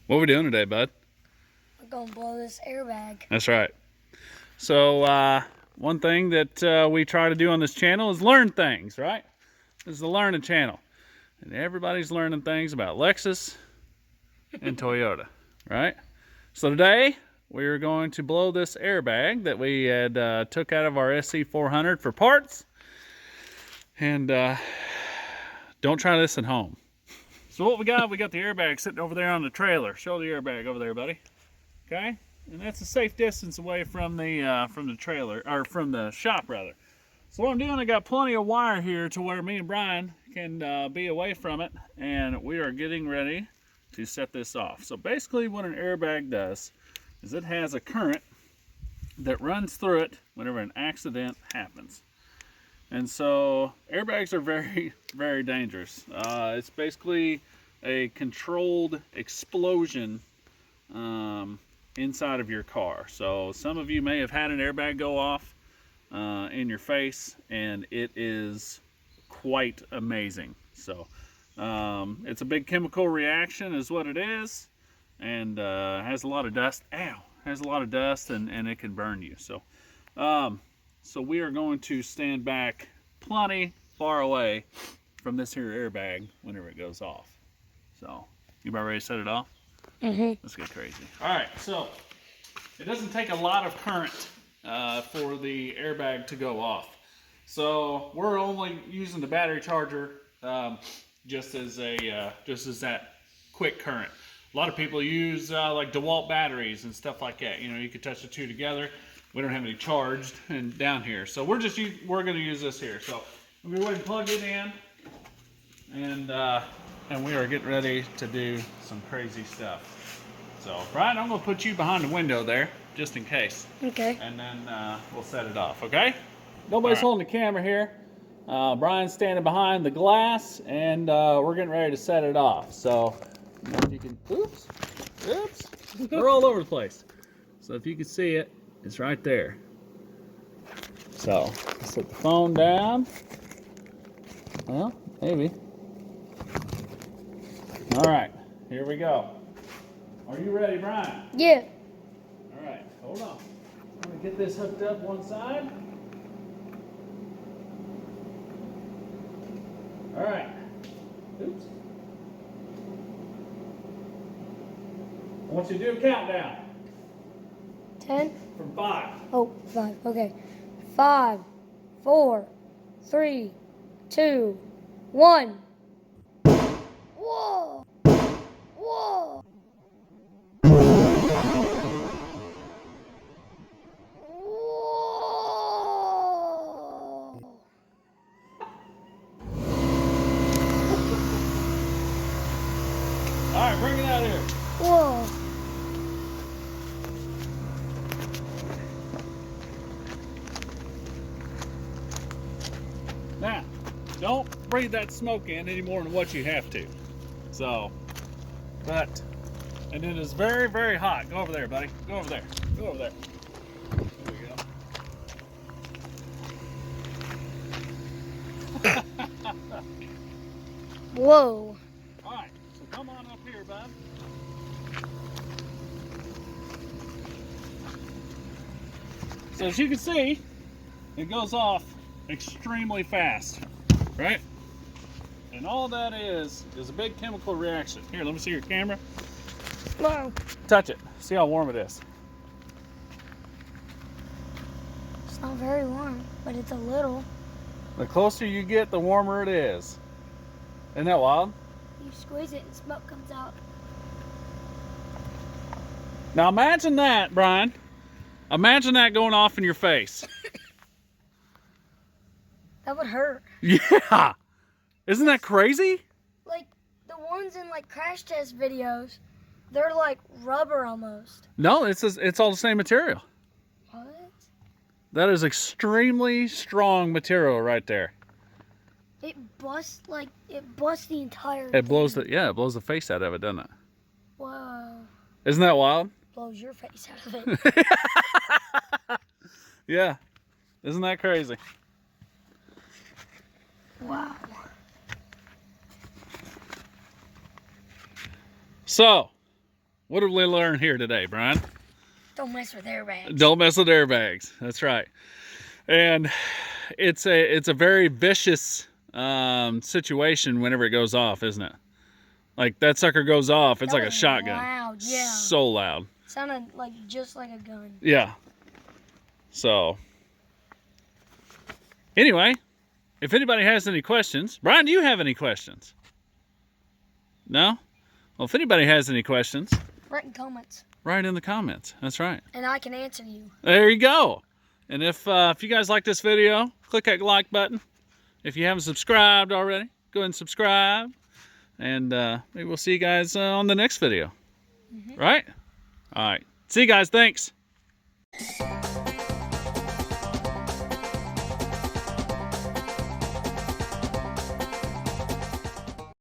What are we doing today, bud? We're gonna blow this airbag. That's right. So, one thing that we try to do on this channel is learn things, right? This is the learning channel. And everybody's learning things about Lexus and Toyota, right? So today, we're going to blow this airbag that we had took out of our SC400 for parts. And don't try this at home. So what we got the airbag sitting over there on the trailer. Show the airbag over there, buddy. Okay? And that's a safe distance away from the trailer, or from the shop rather. So what I'm doing, I got plenty of wire here to where me and Brian can be away from it, and we are getting ready to set this off. So basically what an airbag does is it has a current that runs through it whenever an accident happens. And so airbags are very, very dangerous. It's basically a controlled explosion inside of your car. So some of you may have had an airbag go off in your face, and it is quite amazing. So it's a big chemical reaction is what it is, and has a lot of dust. Ow! Has a lot of dust, and it can burn you. So so we are going to stand back plenty far away from this here airbag whenever it goes off. So, you about ready to set it off? Mm-hmm. Let's get crazy. All right, so it doesn't take a lot of current for the airbag to go off. So we're only using the battery charger just as that quick current. A lot of people use like DeWalt batteries and stuff like that. You know, you could touch the two together. We don't have any charged and down here, so we're going to use this here. So I'm going to go ahead and plug it in, and we are getting ready to do some crazy stuff. So Brian, I'm going to put you behind the window there just in case. Okay. And then we'll set it off. Okay? Nobody's holding the camera here. Brian's standing behind the glass, and we're getting ready to set it off. So if you can, oops, they're all over the place. So if you can see it. It's right there. So, let's put the phone down. Well, maybe. All right, here we go. Are you ready, Brian? Yeah. All right, hold on. I'm gonna get this hooked up one side. All right. Oops. I want you to do a countdown. 10? From 5. Oh, 5. Okay. 5, 4, 3, 2, 1. Whoa! Whoa! Whoa! All right, bring it out here. Whoa! Now, don't breathe that smoke in any more than what you have to. So, and it is very, very hot. Go over there, buddy. Go over there. Go over there. There we go. Whoa! All right, so come on up here, bud. So as you can see, it goes off extremely fast, right? And all that is a big chemical reaction. Here, let me see your camera. Whoa! Touch it. See how warm it is. It's not very warm, but it's a little. The closer you get, the warmer it is. Isn't that wild? You squeeze it and smoke comes out. Now imagine that, Brian. Imagine that going off in your face. That would hurt. Yeah. Isn't that crazy? Like the ones in like crash test videos, they're like rubber almost. No, it's all the same material. What? That is extremely strong material right there. It busts the entire It blows thing. it blows the face out of it, doesn't it? Whoa. Isn't that wild? Blows your face out of it. Yeah. Isn't that crazy? Wow. So, what did we learn here today, Brian? Don't mess with airbags. Don't mess with airbags. That's right. And it's a very vicious situation whenever it goes off, isn't it? Like that sucker goes off, it's That like a was shotgun. loud, yeah. So loud. Sounded like just like a gun. Yeah. So, anyway, if anybody has any questions, Brian, do you have any questions? No? Well, if anybody has any questions, Write in comments. write in the comments. That's right. And I can answer you. There you go. And if you guys like this video, click that like button. If you haven't subscribed already, go ahead and subscribe. And maybe we'll see you guys on the next video. Right? All right. See you guys. Thanks.